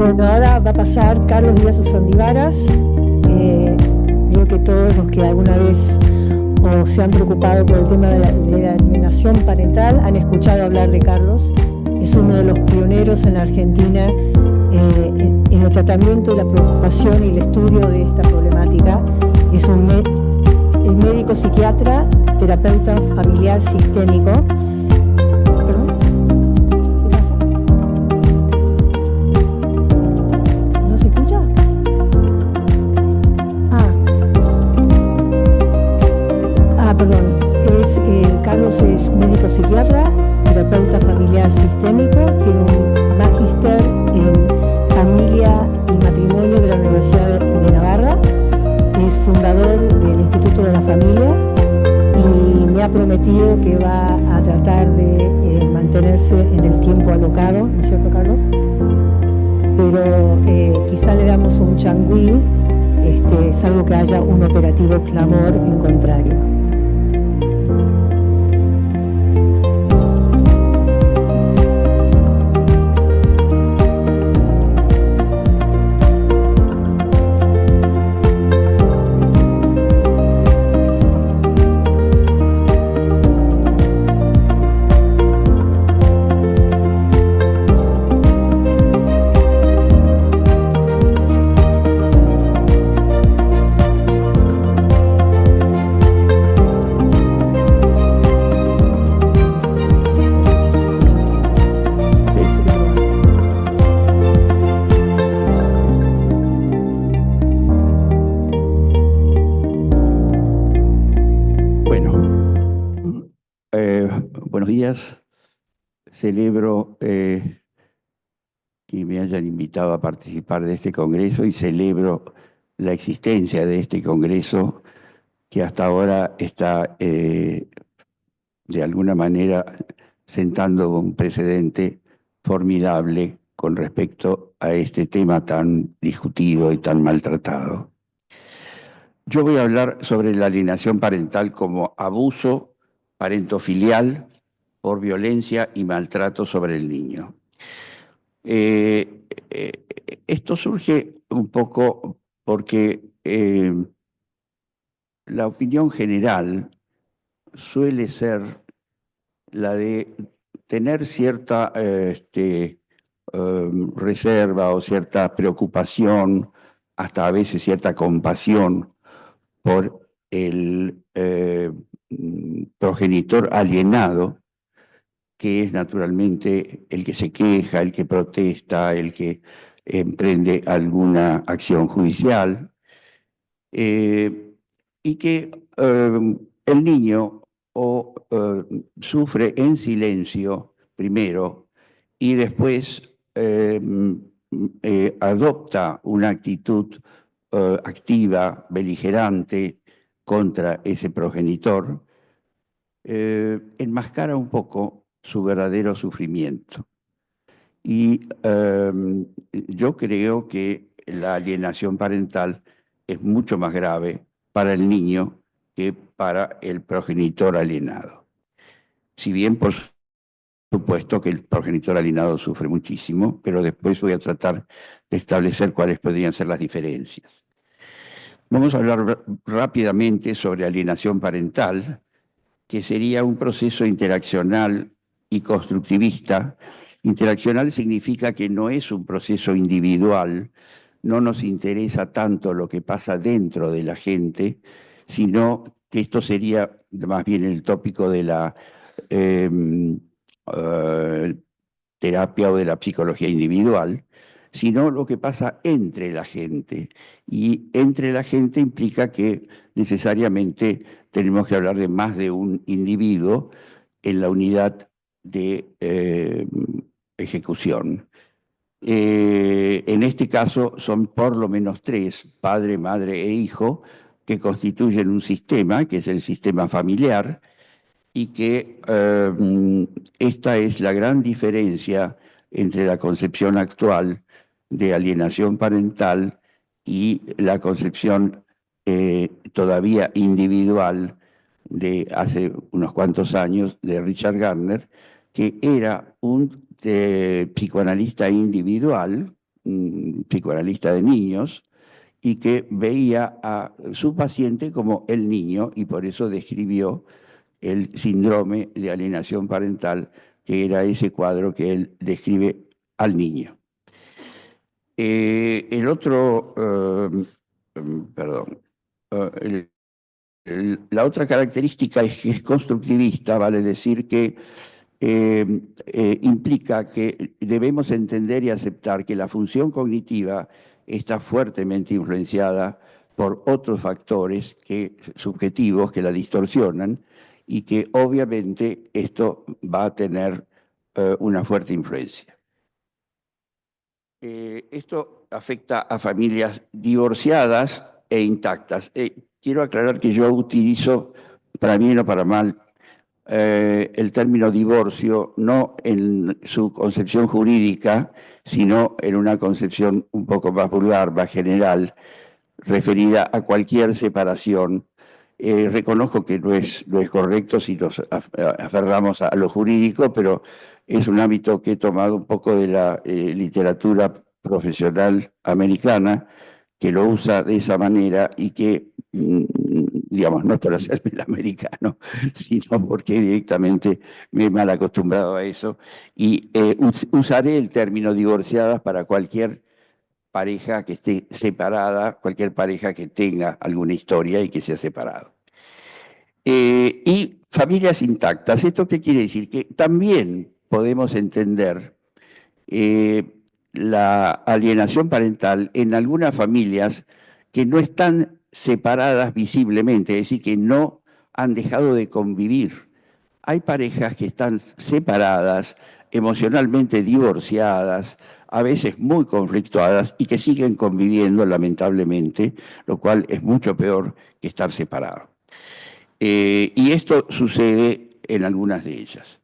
Bueno, ahora va a pasar Carlos Díaz Osondivaras. Creo que todos los que alguna vez o se han preocupado por el tema de la alienación parental han escuchado hablar de Carlos. Es uno de los pioneros en la Argentina en el tratamiento y la preocupación y el estudio de esta problemática. Es médico psiquiatra, terapeuta familiar sistémico. ¿Perdón? ¿Qué pasa? ¿No se escucha? Perdón. Carlos es médico psiquiatra, terapeuta familiar sistémico, tiene un magíster en familia y matrimonio de la Universidad de Navarra, es fundador del Instituto de la Familia y me ha prometido que va a tratar de mantenerse en el tiempo alocado, ¿no es cierto, Carlos? Pero quizá le damos un changüí, salvo que haya un operativo clamor en contrario. Buenos días. Celebro que me hayan invitado a participar de este congreso y celebro la existencia de este congreso que hasta ahora está de alguna manera sentando un precedente formidable con respecto a este tema tan discutido y tan maltratado. Yo voy a hablar sobre la alienación parental como abuso parentofilial por violencia y maltrato sobre el niño. Esto surge un poco porque la opinión general suele ser la de tener cierta reserva o cierta preocupación, hasta a veces cierta compasión por el progenitor alienado, que es naturalmente el que se queja, el que protesta, el que emprende alguna acción judicial, y que el niño sufre en silencio primero y después adopta una actitud activa, beligerante contra ese progenitor, enmascara un poco su verdadero sufrimiento. Y yo creo que la alienación parental es mucho más grave para el niño que para el progenitor alienado. Si bien, por supuesto, que el progenitor alienado sufre muchísimo, pero después voy a tratar de establecer cuáles podrían ser las diferencias. Vamos a hablar rápidamente sobre alienación parental, que sería un proceso interaccional y constructivista. Interaccional significa que no es un proceso individual, no nos interesa tanto lo que pasa dentro de la gente, sino que esto sería más bien el tópico de la terapia o de la psicología individual, sino lo que pasa entre la gente. Y entre la gente implica que necesariamente tenemos que hablar de más de un individuo en la unidad de ejecución. En este caso son por lo menos tres, padre, madre e hijo, que constituyen un sistema, que es el sistema familiar, y que esta es la gran diferencia entre la concepción actual de alienación parental y la concepción todavía individual de hace unos cuantos años de Richard Gardner, que era un psicoanalista individual psicoanalista de niños, y que veía a su paciente como el niño, y por eso describió el síndrome de alienación parental, que era ese cuadro que él describe al niño. El otro, perdón, la otra característica es que es constructivista, vale decir que implica que debemos entender y aceptar que la función cognitiva está fuertemente influenciada por otros factores subjetivos que la distorsionan y que obviamente esto va a tener una fuerte influencia. Esto afecta a familias divorciadas e intactas. Quiero aclarar que yo utilizo, para bien o para mal, el término divorcio no en su concepción jurídica, sino en una concepción un poco más vulgar, más general, referida a cualquier separación. Reconozco que no es correcto si nos aferramos a lo jurídico, pero es un hábito que he tomado un poco de la literatura profesional americana, que lo usa de esa manera y que, digamos, no es por hacerme el americano, sino porque directamente me he mal acostumbrado a eso. Y usaré el término divorciadas para cualquier pareja que esté separada, cualquier pareja que tenga alguna historia y que sea separado. Y familias intactas. ¿Esto qué quiere decir? Que también podemos entender la alienación parental en algunas familias que no están separadas visiblemente, es decir, que no han dejado de convivir. Hay parejas que están separadas, emocionalmente divorciadas, a veces muy conflictuadas y que siguen conviviendo lamentablemente, lo cual es mucho peor que estar separados. Y esto sucede en algunas de ellas.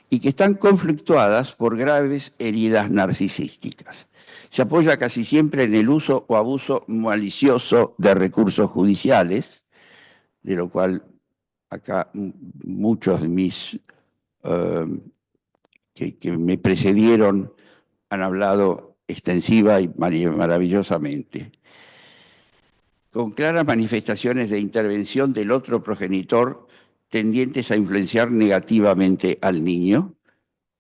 Y que están conflictuadas por graves heridas narcisísticas. Se apoya casi siempre en el uso o abuso malicioso de recursos judiciales, de lo cual acá muchos de mis que me precedieron han hablado extensiva y maravillosamente, con claras manifestaciones de intervención del otro progenitor tendientes a influenciar negativamente al niño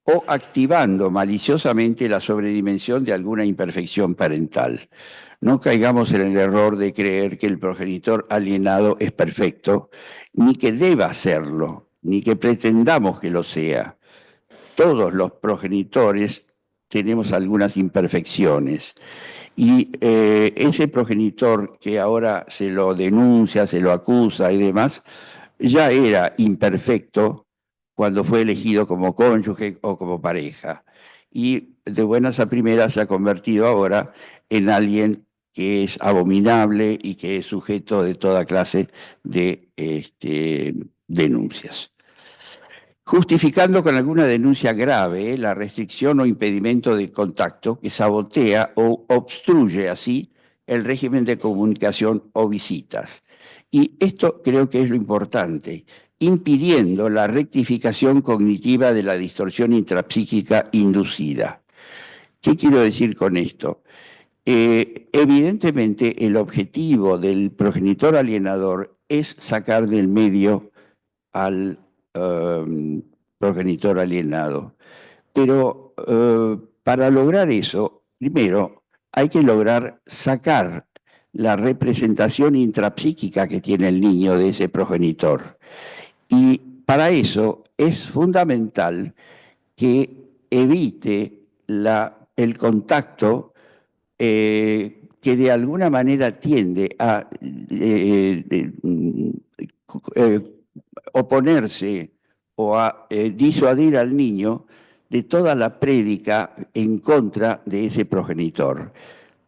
o activando maliciosamente la sobredimensión de alguna imperfección parental. No caigamos en el error de creer que el progenitor alienado es perfecto, ni que deba serlo, ni que pretendamos que lo sea. Todos los progenitores tenemos algunas imperfecciones. Y ese progenitor que ahora se lo denuncia, se lo acusa y demás, ya era imperfecto cuando fue elegido como cónyuge o como pareja. Y de buenas a primeras se ha convertido ahora en alguien que es abominable y que es sujeto de toda clase de denuncias. Justificando con alguna denuncia grave la restricción o impedimento del contacto que sabotea o obstruye así el régimen de comunicación o visitas. Y esto creo que es lo importante, impidiendo la rectificación cognitiva de la distorsión intrapsíquica inducida. ¿Qué quiero decir con esto? Evidentemente, el objetivo del progenitor alienador es sacar del medio al progenitor alienado. Pero para lograr eso, primero hay que lograr sacar la representación intrapsíquica que tiene el niño de ese progenitor. Y para eso es fundamental que evite el contacto que de alguna manera tiende a oponerse o a disuadir al niño de toda la prédica en contra de ese progenitor.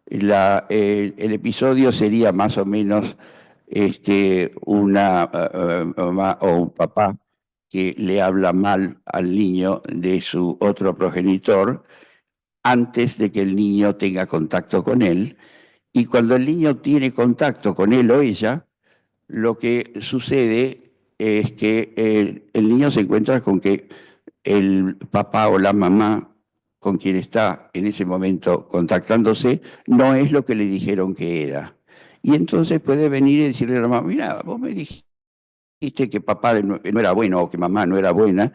El episodio sería más o menos una mamá o un papá que le habla mal al niño de su otro progenitor antes de que el niño tenga contacto con él. Y cuando el niño tiene contacto con él o ella, lo que sucede es que el niño se encuentra con que el papá o la mamá con quien está en ese momento contactándose no es lo que le dijeron que era. Y entonces puede venir y decirle a la mamá, mira, vos me dijiste que papá no era bueno o que mamá no era buena,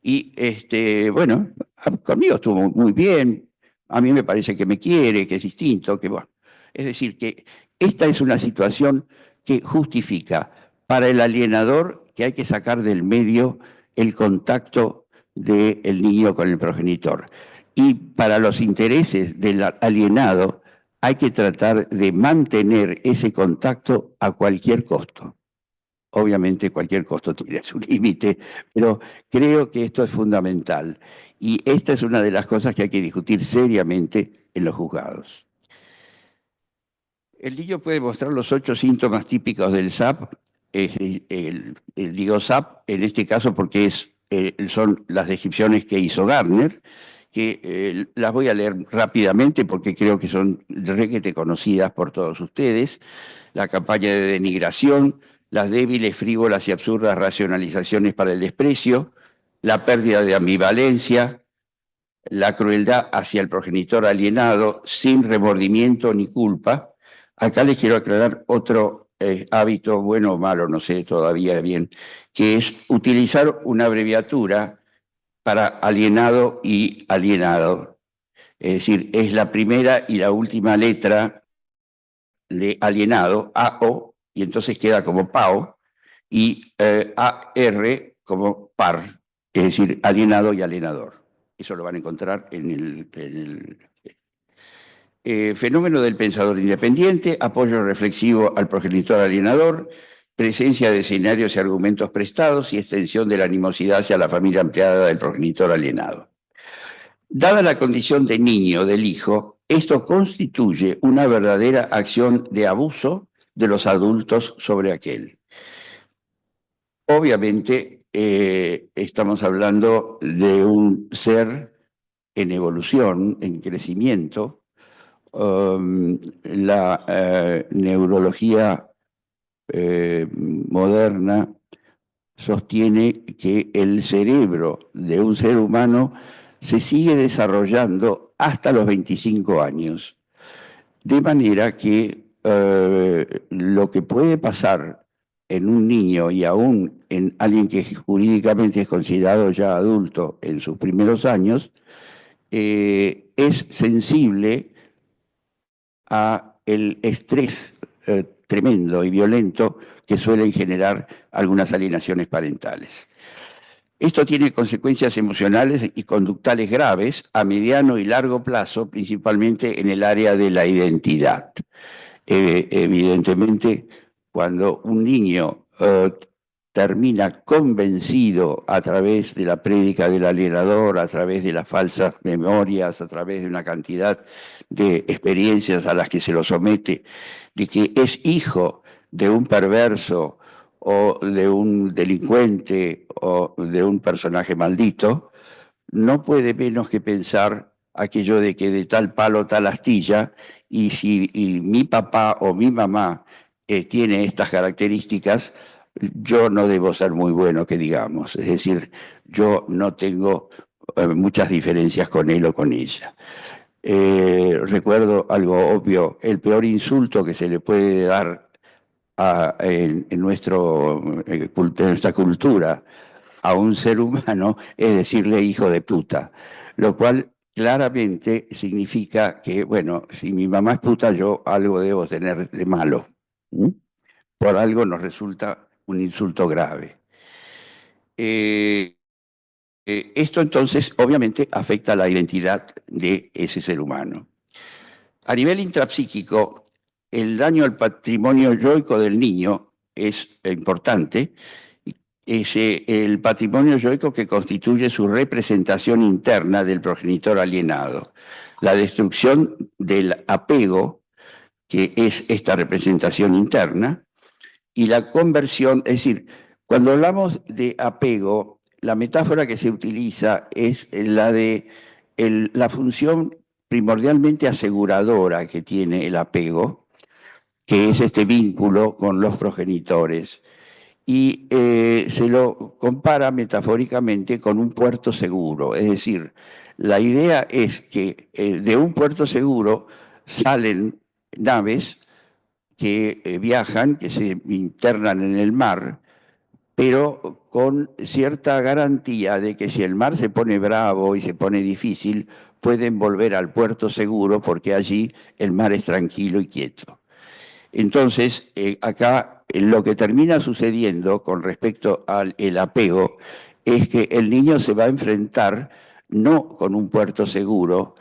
y bueno, conmigo estuvo muy bien, a mí me parece que me quiere, que es distinto, que bueno. Es decir, que esta es una situación que justifica para el alienador que hay que sacar del medio el contacto del niño con el progenitor. Y para los intereses del alienado hay que tratar de mantener ese contacto a cualquier costo. Obviamente cualquier costo tiene su límite, pero creo que esto es fundamental. Y esta es una de las cosas que hay que discutir seriamente en los juzgados. El niño puede mostrar los 8 síntomas típicos del SAP. Digo SAP en este caso porque son las descripciones que hizo Gardner, que las voy a leer rápidamente porque creo que son requete conocidas por todos ustedes. La campaña de denigración, las débiles, frívolas y absurdas racionalizaciones para el desprecio, la pérdida de ambivalencia, la crueldad hacia el progenitor alienado sin remordimiento ni culpa. Acá les quiero aclarar otro hábito, bueno o malo, no sé todavía bien, que es utilizar una abreviatura para alienado y alienado. Es decir, es la primera y la última letra de alienado, AO, y entonces queda como PAO, y AR como PAR, es decir, alienado y alienador. Eso lo van a encontrar en el fenómeno del pensador independiente, apoyo reflexivo al progenitor alienador, presencia de escenarios y argumentos prestados y extensión de la animosidad hacia la familia ampliada del progenitor alienado. Dada la condición de niño del hijo, esto constituye una verdadera acción de abuso de los adultos sobre aquel. Obviamente, estamos hablando de un ser en evolución, en crecimiento. La neurología moderna sostiene que el cerebro de un ser humano se sigue desarrollando hasta los 25 años. De manera que lo que puede pasar en un niño y aún en alguien que jurídicamente es considerado ya adulto en sus primeros años, es sensible a el estrés tremendo y violento que suelen generar algunas alienaciones parentales. Esto tiene consecuencias emocionales y conductales graves a mediano y largo plazo, principalmente en el área de la identidad. Evidentemente, cuando un niño termina convencido a través de la prédica del alienador, a través de las falsas memorias, a través de una cantidad de experiencias a las que se lo somete, de que es hijo de un perverso o de un delincuente o de un personaje maldito, no puede menos que pensar aquello de que de tal palo tal astilla, y si mi papá o mi mamá tiene estas características, yo no debo ser muy bueno, que digamos. Es decir, yo no tengo muchas diferencias con él o con ella. Recuerdo algo obvio, el peor insulto que se le puede dar en nuestra cultura a un ser humano es decirle hijo de puta, lo cual claramente significa que, bueno, si mi mamá es puta, yo algo debo tener de malo. ¿Mm? Por algo nos resulta un insulto grave. Esto entonces obviamente afecta la identidad de ese ser humano. A nivel intrapsíquico, el daño al patrimonio yoico del niño es importante. Es el patrimonio yoico que constituye su representación interna del progenitor alienado. La destrucción del apego, que es esta representación interna, y la conversión, es decir, cuando hablamos de apego, la metáfora que se utiliza es la de la función primordialmente aseguradora que tiene el apego, que es este vínculo con los progenitores. y se lo compara metafóricamente con un puerto seguro. Es decir, la idea es que de un puerto seguro salen naves que viajan, que se internan en el mar, pero con cierta garantía de que si el mar se pone bravo y se pone difícil, pueden volver al puerto seguro porque allí el mar es tranquilo y quieto. Entonces, acá lo que termina sucediendo con respecto al el apego es que el niño se va a enfrentar no con un puerto seguro,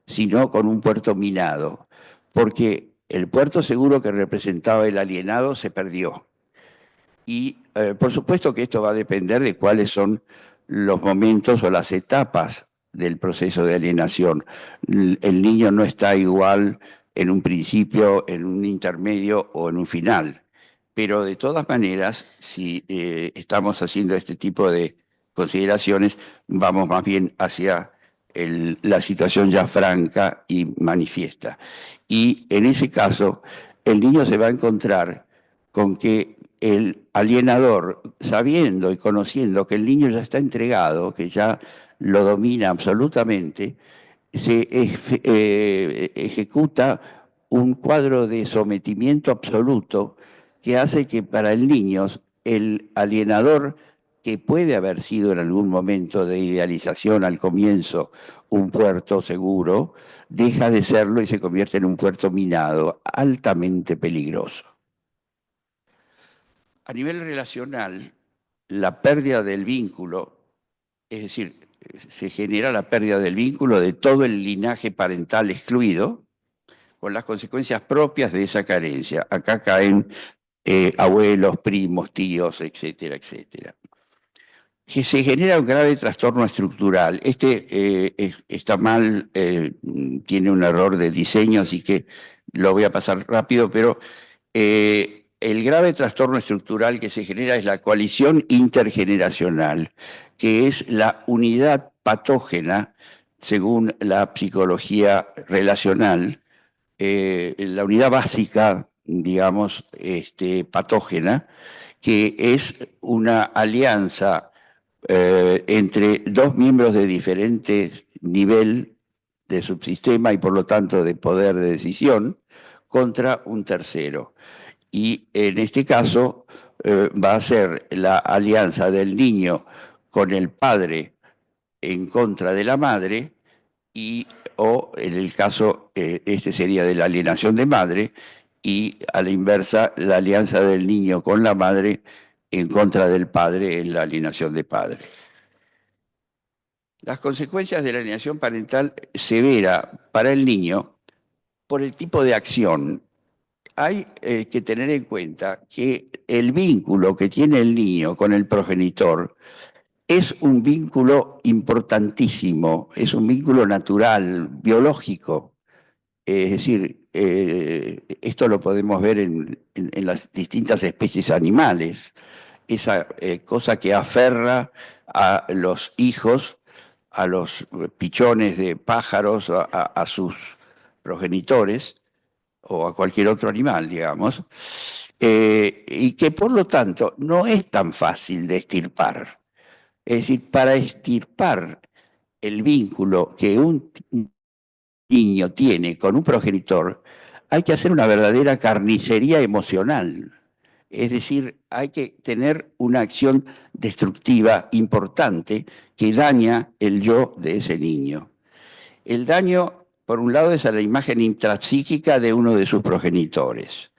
sino con un puerto minado, porque el puerto seguro que representaba el alienado se perdió. Y por supuesto que esto va a depender de cuáles son los momentos o las etapas del proceso de alienación. El niño no está igual en un principio, en un intermedio o en un final. Pero de todas maneras, si estamos haciendo este tipo de consideraciones, vamos más bien hacia la situación ya franca y manifiesta. Y en ese caso, el niño se va a encontrar con que el alienador, sabiendo y conociendo que el niño ya está entregado, que ya lo domina absolutamente, se ejecuta un cuadro de sometimiento absoluto que hace que para el niño el alienador, que puede haber sido en algún momento de idealización al comienzo un puerto seguro, deja de serlo y se convierte en un puerto minado, altamente peligroso. A nivel relacional, la pérdida del vínculo, es decir, se genera la pérdida del vínculo de todo el linaje parental excluido, con las consecuencias propias de esa carencia. Acá caen abuelos, primos, tíos, etcétera, etcétera. Que se genera un grave trastorno estructural. Este está mal, tiene un error de diseño, así que lo voy a pasar rápido, pero el grave trastorno estructural que se genera es la coalición intergeneracional, que es la unidad patógena, según la psicología relacional, la unidad básica, digamos, patógena, que es una alianza entre dos miembros de diferente nivel de subsistema y por lo tanto de poder de decisión contra un tercero. Y en este caso va a ser la alianza del niño con el padre en contra de la madre y o en el caso, este sería de la alienación de madre, y a la inversa, la alianza del niño con la madre en contra del padre en la alienación de padre. Las consecuencias de la alienación parental severa para el niño por el tipo de acción. Hay que tener en cuenta que el vínculo que tiene el niño con el progenitor es un vínculo importantísimo, es un vínculo natural, biológico. Es decir, esto lo podemos ver en las distintas especies animales, esa cosa que aferra a los hijos, a los pichones de pájaros, a sus progenitores o a cualquier otro animal, digamos, y que por lo tanto no es tan fácil de extirpar. Es decir, para extirpar el vínculo que un niño tiene con un progenitor, hay que hacer una verdadera carnicería emocional. Es decir, hay que tener una acción destructiva importante que daña el yo de ese niño. El daño, por un lado, es a la imagen intrapsíquica de uno de sus progenitores.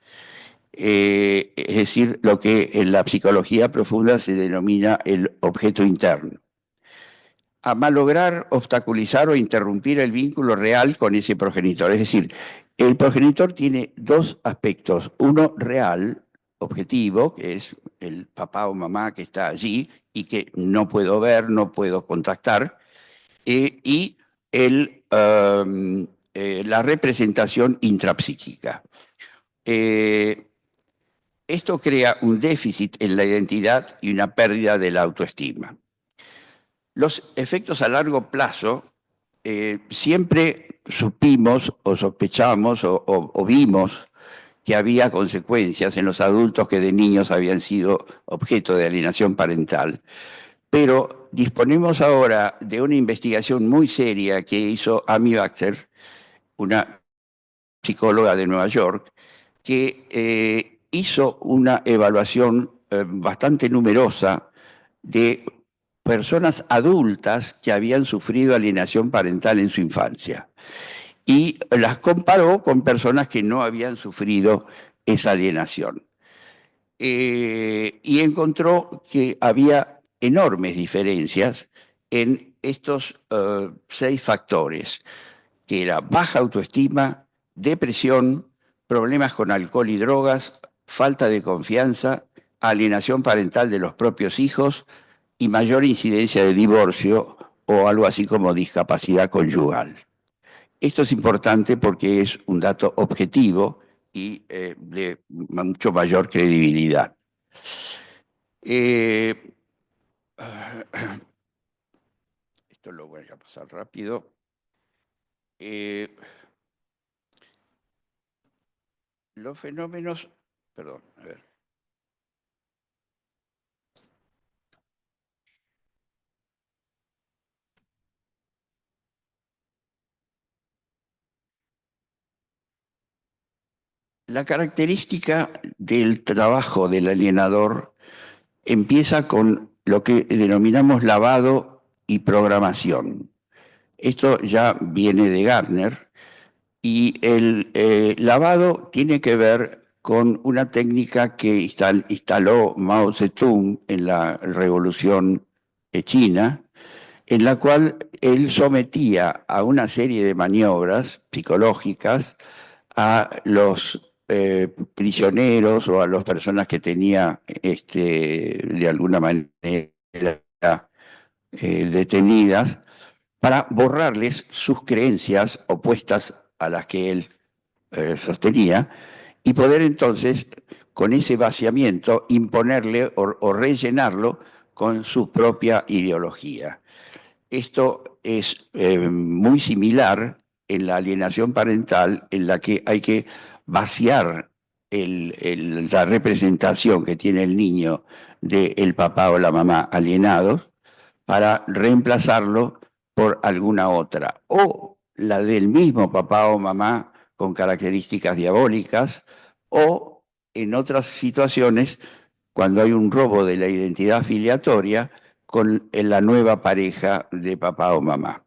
Es decir, lo que en la psicología profunda se denomina el objeto interno. A malograr, obstaculizar o interrumpir el vínculo real con ese progenitor. Es decir, el progenitor tiene dos aspectos. Uno real, objetivo, que es el papá o mamá que está allí y que no puedo ver, no puedo contactar, y la representación intrapsíquica. Esto crea un déficit en la identidad y una pérdida de la autoestima. Los efectos a largo plazo, siempre supimos o sospechamos o vimos que había consecuencias en los adultos que de niños habían sido objeto de alienación parental. Pero disponemos ahora de una investigación muy seria que hizo Amy Baxter, una psicóloga de Nueva York, que hizo una evaluación bastante numerosa de personas adultas que habían sufrido alienación parental en su infancia y las comparó con personas que no habían sufrido esa alienación. Y encontró que había enormes diferencias en estos 6 factores, que era baja autoestima, depresión, problemas con alcohol y drogas, falta de confianza, alienación parental de los propios hijos y mayor incidencia de divorcio o algo así como discapacidad conyugal. Esto es importante porque es un dato objetivo y de mucho mayor credibilidad. Esto lo voy a pasar rápido. Los fenómenos, perdón, a ver. La característica del trabajo del alienador empieza con lo que denominamos lavado y programación. Esto ya viene de Gardner y el lavado tiene que ver con una técnica que instaló Mao Zedong en la Revolución China, en la cual él sometía a una serie de maniobras psicológicas a los prisioneros o a las personas que tenía de alguna manera detenidas para borrarles sus creencias opuestas a las que él sostenía y poder entonces, con ese vaciamiento, imponerle o rellenarlo con su propia ideología. Esto es muy similar en la alienación parental, en la que hay que vaciar la representación que tiene el niño del papá o la mamá alienados para reemplazarlo por alguna otra, o la del mismo papá o mamá con características diabólicas, o en otras situaciones, cuando hay un robo de la identidad filiatoria, en la nueva pareja de papá o mamá.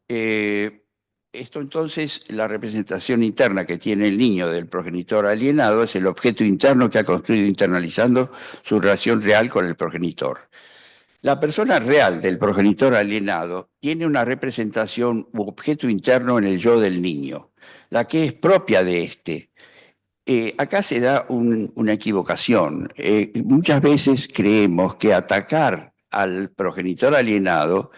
Esto entonces, la representación interna que tiene el niño del progenitor alienado es el objeto interno que ha construido internalizando su relación real con el progenitor. La persona real del progenitor alienado tiene una representación u objeto interno en el yo del niño, la que es propia de éste. Acá se da una equivocación. Muchas veces creemos que atacar al progenitor alienado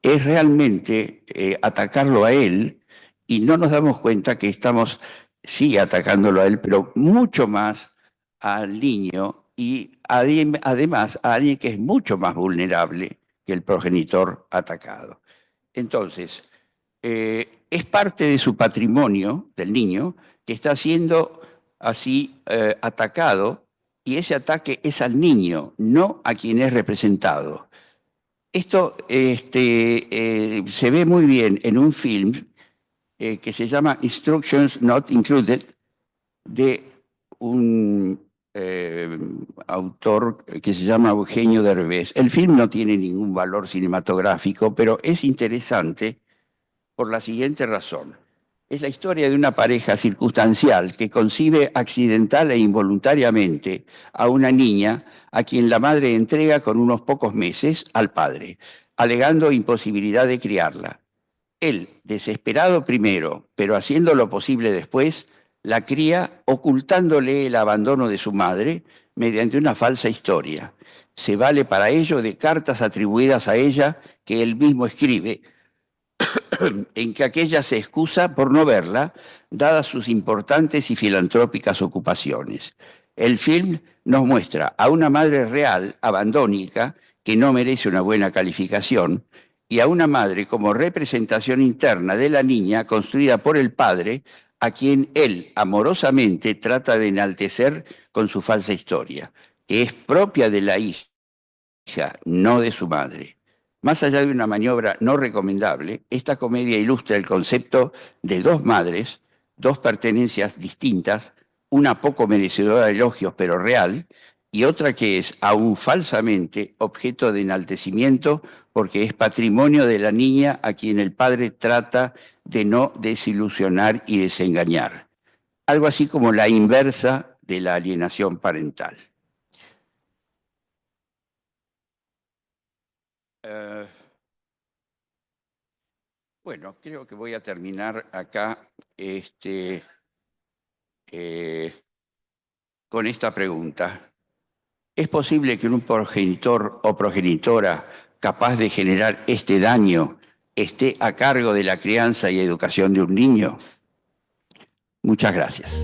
es realmente atacarlo a él y no nos damos cuenta que estamos, sí, atacándolo a él, pero mucho más al niño y además a alguien que es mucho más vulnerable que el progenitor atacado. Entonces, es parte de su patrimonio del niño que está siendo así atacado y ese ataque es al niño, no a quien es representado. Esto se ve muy bien en un film que se llama Instructions Not Included, de un autor que se llama Eugenio Derbez. El film no tiene ningún valor cinematográfico, pero es interesante por la siguiente razón. Es la historia de una pareja circunstancial que concibe accidental e involuntariamente a una niña a quien la madre entrega con unos pocos meses al padre, alegando imposibilidad de criarla. Él, desesperado primero, pero haciendo lo posible después, la cría ocultándole el abandono de su madre mediante una falsa historia. Se vale para ello de cartas atribuidas a ella que él mismo escribe, en que aquella se excusa por no verla, dadas sus importantes y filantrópicas ocupaciones. El film nos muestra a una madre real, abandónica, que no merece una buena calificación, y a una madre como representación interna de la niña construida por el padre, a quien él amorosamente trata de enaltecer con su falsa historia, que es propia de la hija, no de su madre. Más allá de una maniobra no recomendable, esta comedia ilustra el concepto de dos madres, dos pertenencias distintas, una poco merecedora de elogios pero real, y otra que es, aún falsamente, objeto de enaltecimiento porque es patrimonio de la niña a quien el padre trata de no desilusionar y desengañar. Algo así como la inversa de la alienación parental. Bueno, creo que voy a terminar acá con esta pregunta. ¿Es posible que un progenitor o progenitora capaz de generar este daño esté a cargo de la crianza y educación de un niño? Muchas gracias.